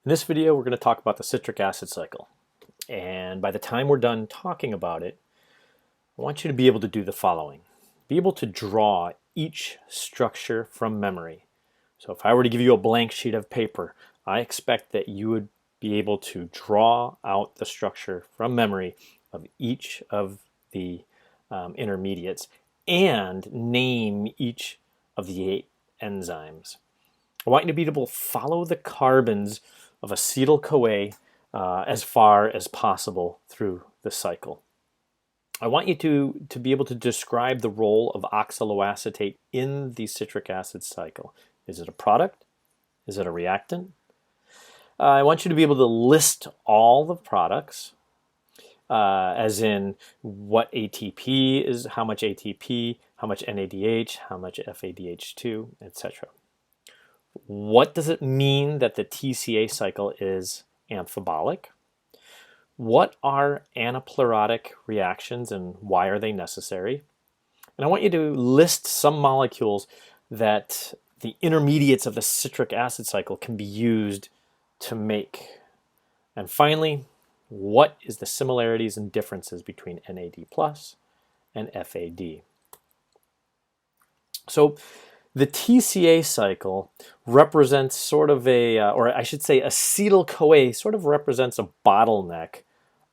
In this video, we're going to talk about the citric acid cycle. And by the time we're done talking about it, I want you to be able to do the following. Be able to draw each structure from memory. So if I were to give you a blank sheet of paper, I expect that you would be able to draw out the structure from memory of each of the intermediates and name each of the 8 enzymes. I want you to be able to follow the carbons of acetyl-CoA as far as possible through the cycle. I want you to be able to describe the role of oxaloacetate in the citric acid cycle. Is it a product? Is it a reactant? I want you to be able to list all the products, as in what ATP is, how much ATP, how much NADH, how much FADH2, etc. What does it mean that the TCA cycle is amphibolic? What are anaplerotic reactions and why are they necessary? And I want you to list some molecules that the intermediates of the citric acid cycle can be used to make. And finally, what is the similarities and differences between NAD+ and FAD? So the TCA cycle represents sort of a, or I should say acetyl-CoA sort of represents a bottleneck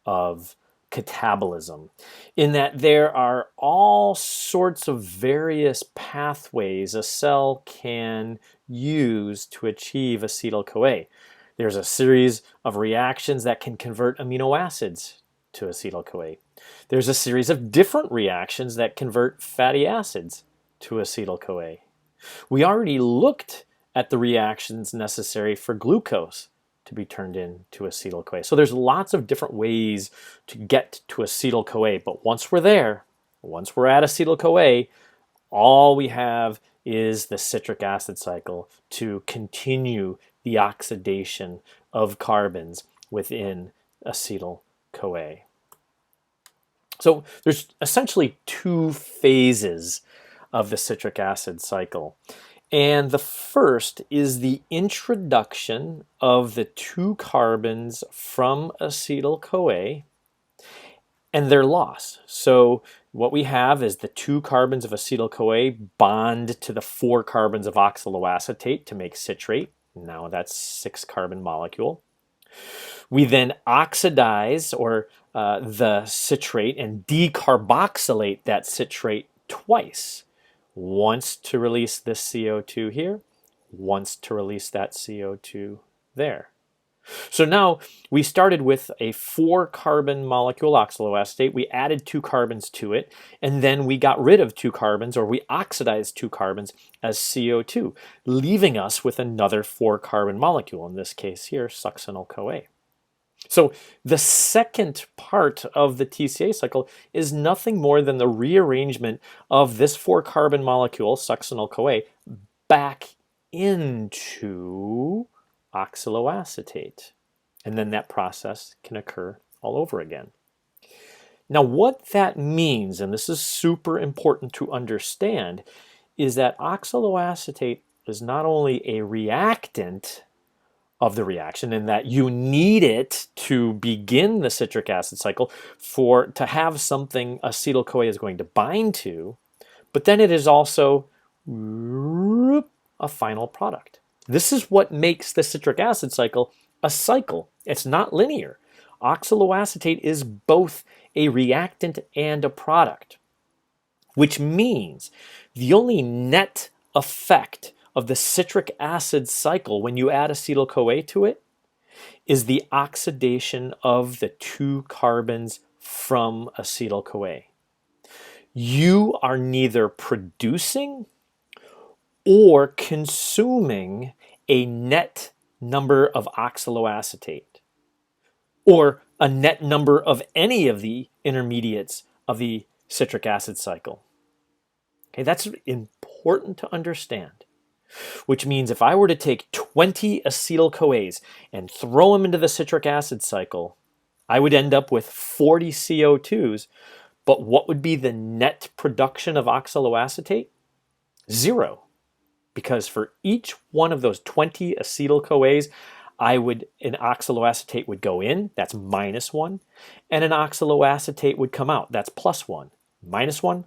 of catabolism, in that there are all sorts of various pathways a cell can use to achieve acetyl-CoA. There's a series of reactions that can convert amino acids to acetyl-CoA. There's a series of different reactions that convert fatty acids to acetyl-CoA. We already looked at the reactions necessary for glucose to be turned into acetyl-CoA. So there's lots of different ways to get to acetyl-CoA, but once we're there, once we're at acetyl-CoA, all we have is the citric acid cycle to continue the oxidation of carbons within acetyl-CoA. So there's essentially 2 phases of the citric acid cycle. And the first is the introduction of the 2 carbons from acetyl-CoA and their loss. So what we have is the 2 carbons of acetyl-CoA bond to the 4 carbons of oxaloacetate to make citrate. Now that's 6-carbon molecule. We then oxidize the citrate and decarboxylate that citrate twice. Once to release this CO2 here, once to release that CO2 there. So now we started with a 4-carbon molecule oxaloacetate, we added 2 carbons to it, and then we got rid of 2 carbons, or we oxidized 2 carbons as CO2, leaving us with another 4-carbon molecule, in this case here, succinyl-CoA. So the second part of the TCA cycle is nothing more than the rearrangement of this 4-carbon molecule, succinyl-CoA, back into oxaloacetate. And then that process can occur all over again. Now what that means, and this is super important to understand, is that oxaloacetate is not only a reactant of the reaction, in that you need it to begin the citric acid cycle to have something acetyl-CoA is going to bind to, but then it is also a final product. This is what makes the citric acid cycle a cycle. It's not linear. Oxaloacetate is both a reactant and a product, which means the only net effect of the citric acid cycle when you add acetyl-CoA to it is the oxidation of the 2 carbons from acetyl-CoA. You are neither producing or consuming a net number of oxaloacetate or a net number of any of the intermediates of the citric acid cycle. Okay, that's important to understand. Which means if I were to take 20 acetyl-CoAs and throw them into the citric acid cycle, I would end up with 40 CO2s, but what would be the net production of oxaloacetate? 0. Because for each one of those 20 acetyl-CoAs, an oxaloacetate would go in, that's -1, and an oxaloacetate would come out, that's +1. -1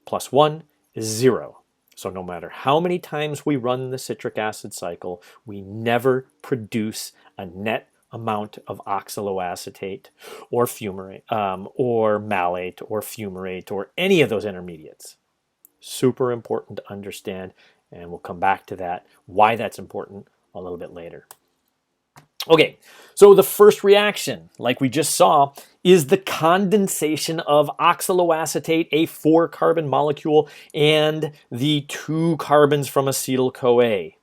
plus 1 is 0. So no matter how many times we run the citric acid cycle, we never produce a net amount of oxaloacetate or fumarate, or malate or fumarate or any of those intermediates. Super important to understand, and we'll come back to that, why that's important a little bit later. Okay, so the first reaction, like we just saw, is the condensation of oxaloacetate, a 4-carbon molecule, and the 2 carbons from acetyl-CoA,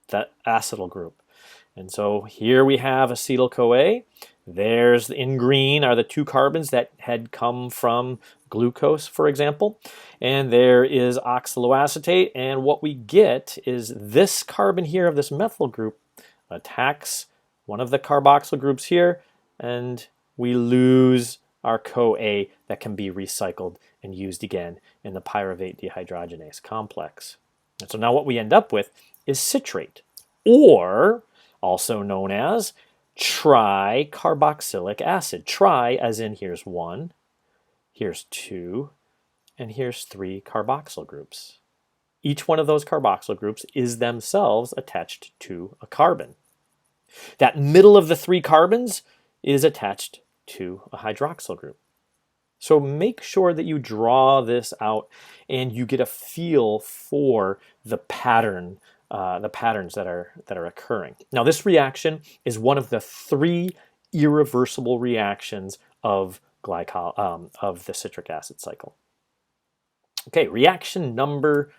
that acetyl group. And so here we have acetyl-CoA. There's, in green, are the 2 carbons that had come from glucose, for example. And there is oxaloacetate. And what we get is this carbon here of this methyl group attacks one of the carboxyl groups here, and we lose our CoA that can be recycled and used again in the pyruvate dehydrogenase complex. And so now what we end up with is citrate, or also known as tricarboxylic acid. Tri as in here's 1, here's 2, and here's 3 carboxyl groups. Each one of those carboxyl groups is themselves attached to a carbon. That middle of the 3 carbons is attached to a hydroxyl group. So make sure that you draw this out and you get a feel for the patterns that are occurring. Now, this reaction is one of the 3 irreversible reactions of the citric acid cycle. Okay, reaction number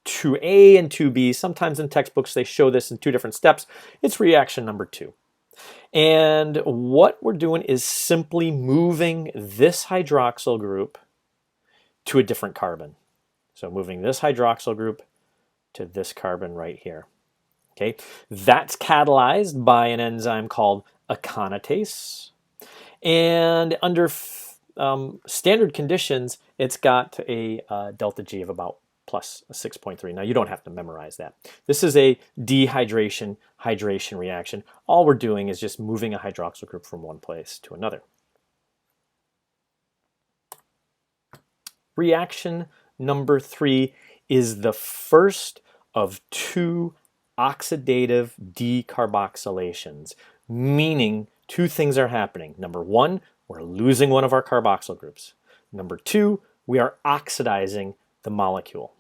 2A and 2B. Sometimes in textbooks they show this in 2 different steps. It's reaction number 2. And what we're doing is simply moving this hydroxyl group to a different carbon. So moving this hydroxyl group to this carbon right here. Okay, that's catalyzed by an enzyme called aconitase. And under standard conditions, it's got a delta G of about plus 6.3. Now, you don't have to memorize that. This is a dehydration-hydration reaction. All we're doing is just moving a hydroxyl group from one place to another. Reaction number 3 is the first of 2 oxidative decarboxylations, meaning 2 things are happening. Number 1, we're losing one of our carboxyl groups. Number 2, we are oxidizing the molecule.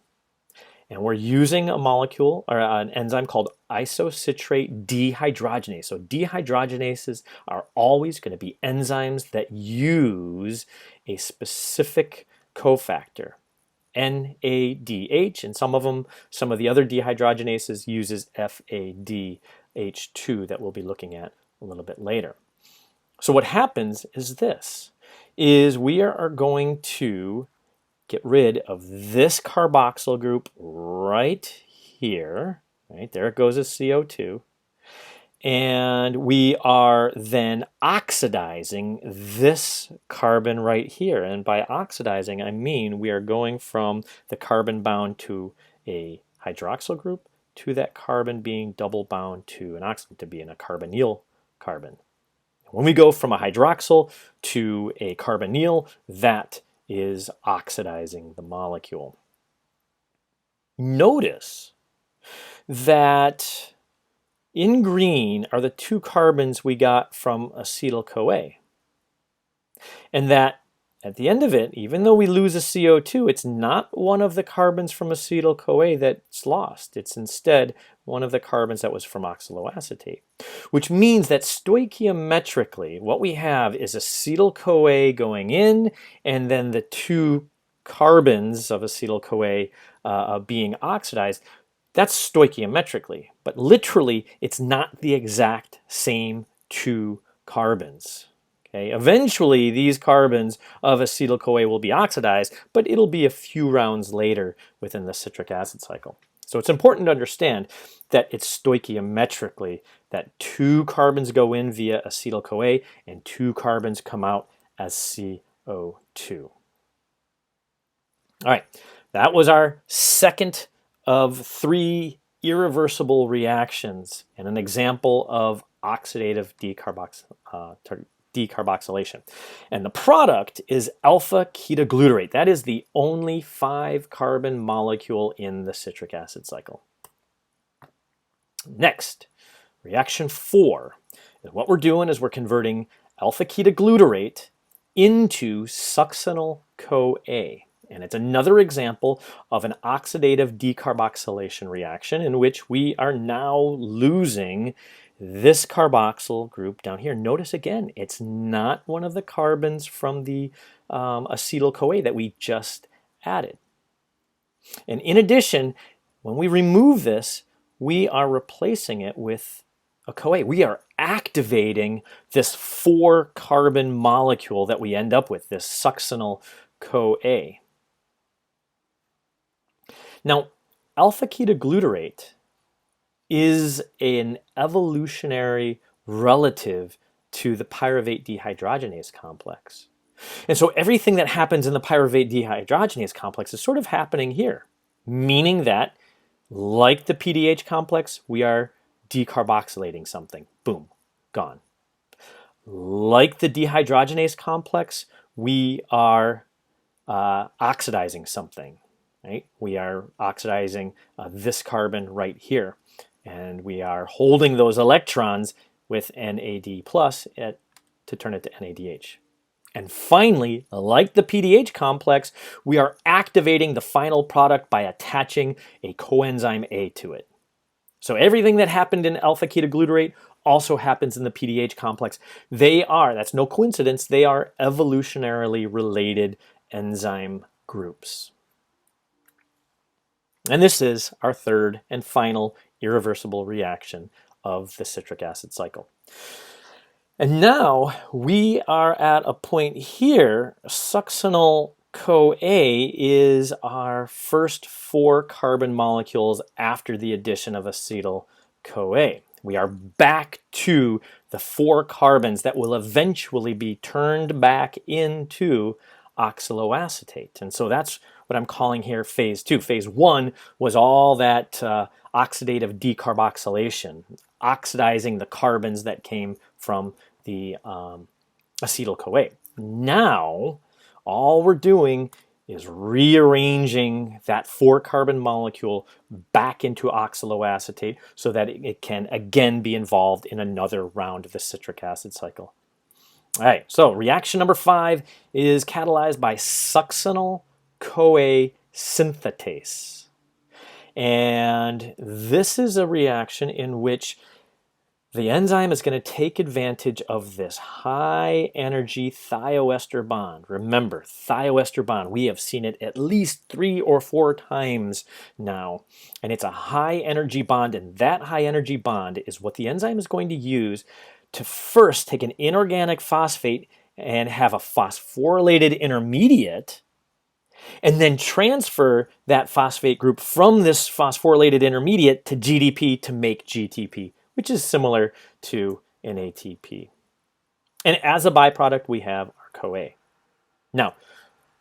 And we're using a molecule, or an enzyme called isocitrate dehydrogenase. So dehydrogenases are always going to be enzymes that use a specific cofactor, NADH, and some of the other dehydrogenases uses FADH2 that we'll be looking at a little bit later. So what happens is this, is we are going to get rid of this carboxyl group right here, right? There it goes as CO2. And we are then oxidizing this carbon right here. And by oxidizing, I mean we are going from the carbon bound to a hydroxyl group to that carbon being double bound to an oxygen, to being a carbonyl carbon. When we go from a hydroxyl to a carbonyl, that is oxidizing the molecule. Notice that in green are the 2 carbons we got from acetyl-CoA. And that at the end of it, even though we lose a CO2, it's not one of the carbons from acetyl-CoA that's lost. It's instead one of the carbons that was from oxaloacetate, which means that stoichiometrically, what we have is acetyl-CoA going in, and then the 2 carbons of acetyl-CoA being oxidized. That's stoichiometrically, but literally, it's not the exact same 2 carbons. Okay, eventually, these carbons of acetyl-CoA will be oxidized, but it'll be a few rounds later within the citric acid cycle. So it's important to understand that it's stoichiometrically that 2 carbons go in via acetyl-CoA and 2 carbons come out as CO2. All right, that was our second of 3 irreversible reactions and an example of oxidative decarboxylation. And the product is alpha-ketoglutarate. That is the only 5-carbon molecule in the citric acid cycle. Next, reaction 4. And what we're doing is we're converting alpha-ketoglutarate into succinyl-CoA. And it's another example of an oxidative decarboxylation reaction in which we are now losing this carboxyl group down here. Notice again, it's not one of the carbons from the acetyl-CoA that we just added. And in addition, when we remove this, we are replacing it with a CoA. We are activating this 4-carbon molecule that we end up with, this succinyl-CoA. Now, alpha-ketoglutarate is an evolutionary relative to the pyruvate dehydrogenase complex. And so everything that happens in the pyruvate dehydrogenase complex is sort of happening here, meaning that, like the PDH complex, we are decarboxylating something. Boom, gone. Like the dehydrogenase complex, we are oxidizing something. Right? We are oxidizing this carbon right here, and we are holding those electrons with NAD plus to turn it to NADH. And finally, like the PDH complex, we are activating the final product by attaching a coenzyme A to it. So everything that happened in alpha-ketoglutarate also happens in the PDH complex. That's no coincidence, they are evolutionarily related enzyme groups. And this is our third and final irreversible reaction of the citric acid cycle. And now we are at a point here, succinyl-CoA is our first 4 carbon molecules after the addition of acetyl-CoA. We are back to the 4 carbons that will eventually be turned back into oxaloacetate. And so that's what I'm calling here phase 2. Phase 1 was all that oxidative decarboxylation, oxidizing the carbons that came from the acetyl-CoA. Now, all we're doing is rearranging that 4-carbon molecule back into oxaloacetate so that it can again be involved in another round of the citric acid cycle. All right, so reaction number 5 is catalyzed by succinyl-CoA synthetase. And this is a reaction in which the enzyme is going to take advantage of this high energy thioester bond. Remember, thioester bond, we have seen it at least 3 or 4 times now. And it's a high energy bond, and that high energy bond is what the enzyme is going to use to first take an inorganic phosphate and have a phosphorylated intermediate, and then transfer that phosphate group from this phosphorylated intermediate to GDP to make GTP, which is similar to an ATP. And as a byproduct, we have our CoA. Now,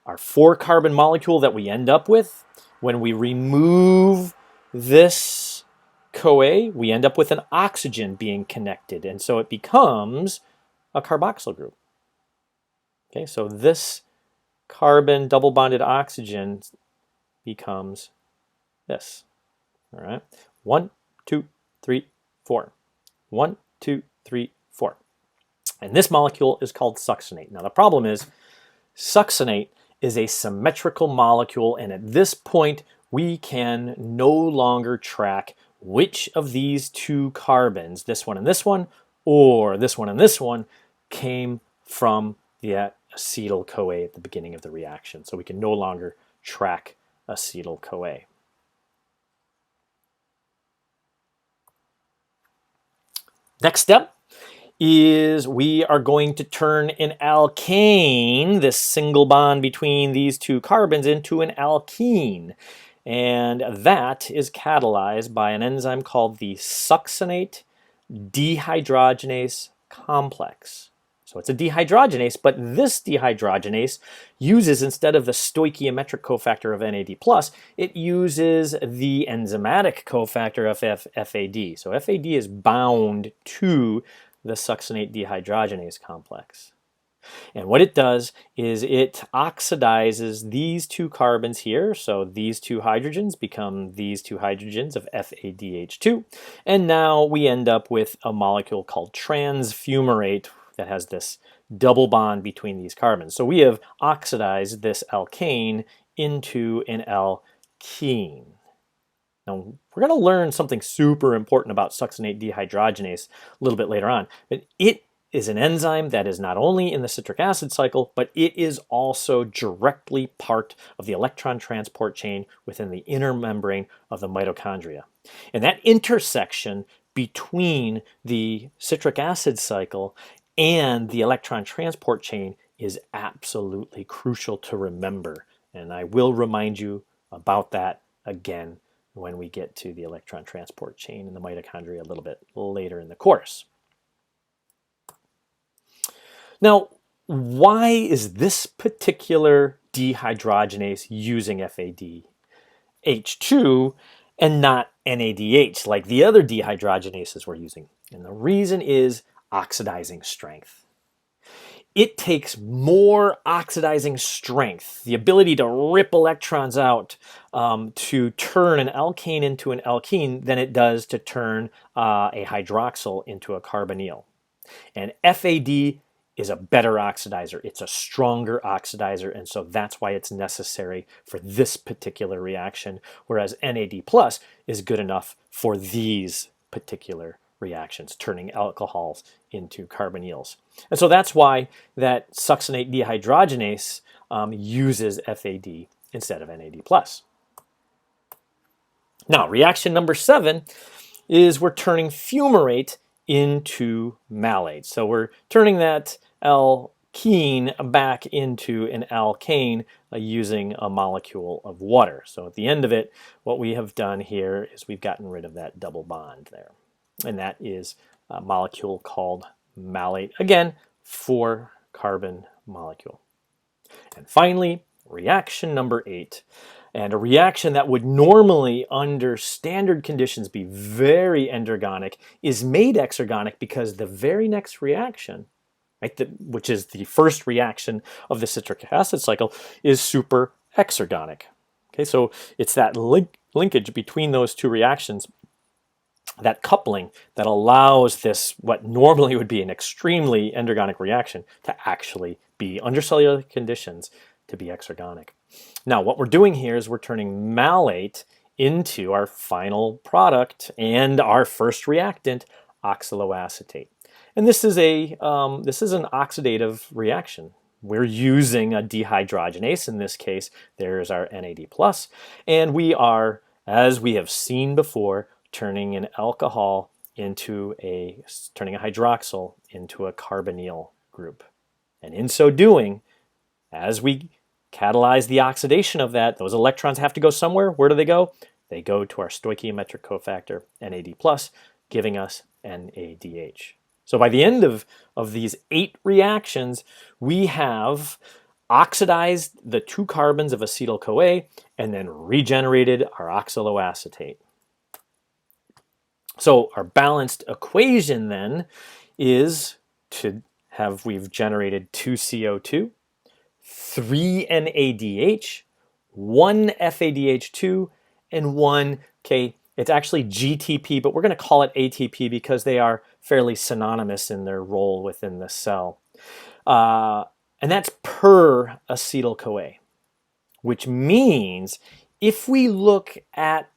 our 4-carbon molecule that we end up with, when we remove this CoA, we end up with an oxygen being connected, and so it becomes a carboxyl group. Okay, so this carbon double bonded oxygen becomes this. All right, 1, 2, 3, 4. 1, 2, 3, 4. And this molecule is called succinate. Now the problem is, succinate is a symmetrical molecule, and at this point we can no longer track which of these 2 carbons, this one and this one, or this one and this one, came from the acetyl-CoA at the beginning of the reaction. So we can no longer track acetyl-CoA. Next step is we are going to turn an alkane, this single bond between these 2 carbons, into an alkene. And that is catalyzed by an enzyme called the succinate dehydrogenase complex. So it's a dehydrogenase, but this dehydrogenase uses, instead of the stoichiometric cofactor of NAD+, it uses the enzymatic cofactor of FAD. So FAD is bound to the succinate dehydrogenase complex. And what it does is it oxidizes these two carbons here. So these two hydrogens become these two hydrogens of FADH2. And now we end up with a molecule called transfumarate that has this double bond between these carbons. So we have oxidized this alkane into an alkene. Now, we're going to learn something super important about succinate dehydrogenase a little bit later on, but it is an enzyme that is not only in the citric acid cycle, but it is also directly part of the electron transport chain within the inner membrane of the mitochondria. And that intersection between the citric acid cycle and the electron transport chain is absolutely crucial to remember. And I will remind you about that again when we get to the electron transport chain in the mitochondria a little bit later in the course. Now, why is this particular dehydrogenase using FADH2 and not NADH like the other dehydrogenases we're using? And the reason is oxidizing strength. It takes more oxidizing strength, the ability to rip electrons out, to turn an alkane into an alkene than it does to turn a hydroxyl into a carbonyl. And FAD is a better oxidizer. It's a stronger oxidizer, and so that's why it's necessary for this particular reaction, whereas NAD+ is good enough for these particular reactions, turning alcohols into carbonyls. And so that's why that succinate dehydrogenase uses FAD instead of NAD+. Now, reaction number 7 is we're turning fumarate into malate. So we're turning that alkene back into an alkane using a molecule of water. So at the end of it, what we have done here is we've gotten rid of that double bond there. And that is a molecule called malate, again, 4-carbon molecule. And finally, reaction number 8. And a reaction that would normally, under standard conditions, be very endergonic is made exergonic because the very next reaction, right, which is the first reaction of the citric acid cycle, is super exergonic. Okay, so it's that linkage between those two reactions, that coupling, that allows this, what normally would be an extremely endergonic reaction, to actually be, under cellular conditions, to be exergonic. Now, what we're doing here is we're turning malate into our final product and our first reactant, oxaloacetate. And this is an oxidative reaction. We're using a dehydrogenase. In this case, there's our NAD+, and we are, as we have seen before, turning an alcohol into turning a hydroxyl into a carbonyl group. And in so doing, as we catalyze the oxidation of that, those electrons have to go somewhere. Where do they go? They go to our stoichiometric cofactor, NAD+, giving us NADH. So by the end of these 8 reactions, we have oxidized the 2 carbons of acetyl-CoA and then regenerated our oxaloacetate. So our balanced equation then is we've generated 2 CO2, 3 NADH, 1 FADH2, and 1, it's actually GTP, but we're going to call it ATP because they are fairly synonymous in their role within the cell. And that's per acetyl-CoA, which means if we look at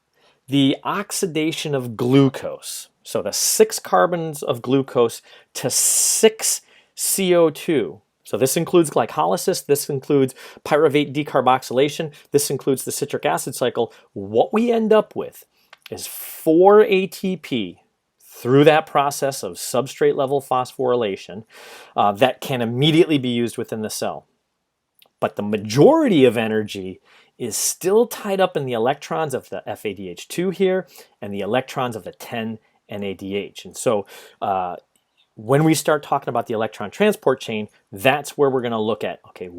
the oxidation of glucose, so the 6 carbons of glucose to 6 CO2, so this includes glycolysis, this includes pyruvate decarboxylation, this includes the citric acid cycle, what we end up with is 4 ATP through that process of substrate level phosphorylation that can immediately be used within the cell. But the majority of energy is still tied up in the electrons of the FADH2 here and the electrons of the 10 NADH. And so when we start talking about the electron transport chain, that's where we're going to look at, okay,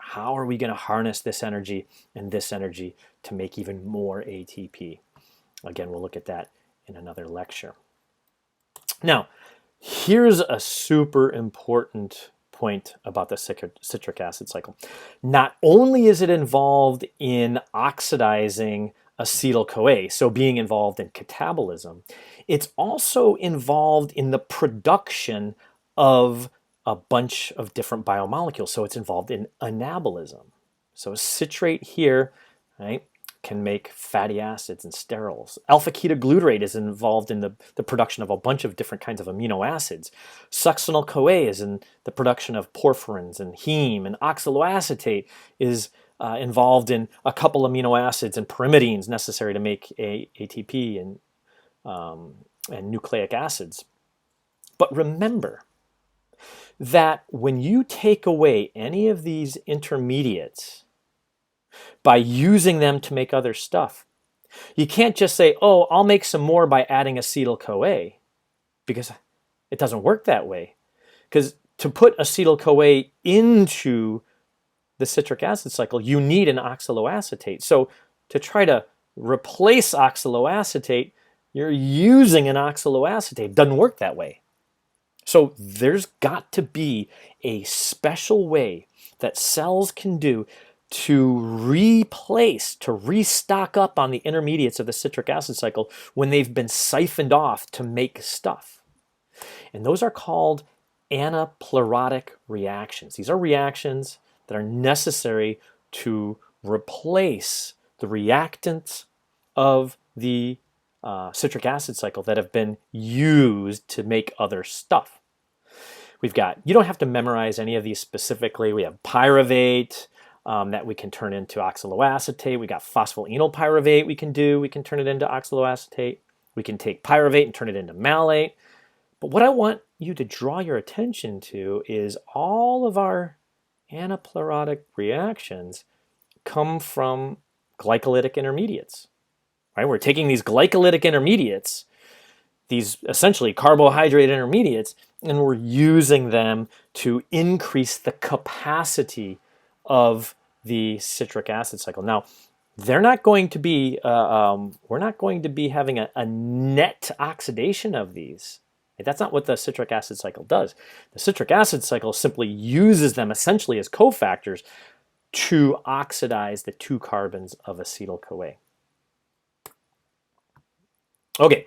how are we going to harness this energy and this energy to make even more ATP? Again, we'll look at that in another lecture. Now, here's a super important point about the citric acid cycle. Not only is it involved in oxidizing acetyl-CoA, so being involved in catabolism, it's also involved in the production of a bunch of different biomolecules. So it's involved in anabolism. So citrate here, right, can make fatty acids and sterols. Alpha-ketoglutarate is involved in the production of a bunch of different kinds of amino acids. Succinyl-CoA is in the production of porphyrins and heme, and oxaloacetate is involved in a couple amino acids and pyrimidines necessary to make ATP and nucleic acids. But remember that when you take away any of these intermediates by using them to make other stuff, you can't just say, oh, I'll make some more by adding acetyl-CoA, because it doesn't work that way. Because to put acetyl-CoA into the citric acid cycle, you need an oxaloacetate. So to try to replace oxaloacetate, you're using an oxaloacetate. It doesn't work that way. So there's got to be a special way that cells can do to replace, to restock up on the intermediates of the citric acid cycle when they've been siphoned off to make stuff. And those are called anaplerotic reactions. These are reactions that are necessary to replace the reactants of the citric acid cycle that have been used to make other stuff. We've got, you don't have to memorize any of these specifically. We have pyruvate that we can turn into oxaloacetate. We got phosphoenol pyruvate we can turn it into oxaloacetate. We can take pyruvate and turn it into malate. But what I want you to draw your attention to is all of our anaplerotic reactions come from glycolytic intermediates. Right? We're taking these glycolytic intermediates, these essentially carbohydrate intermediates, and we're using them to increase the capacity of the citric acid cycle. Now, they're not going to be, we're not going to be having a net oxidation of these. That's not what the citric acid cycle does. The citric acid cycle simply uses them essentially as cofactors to oxidize the 2 carbons of acetyl-CoA. Okay,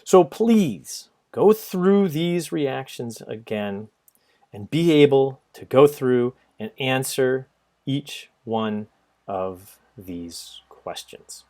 so please go through these reactions again and be able to go through and answer each one of these questions.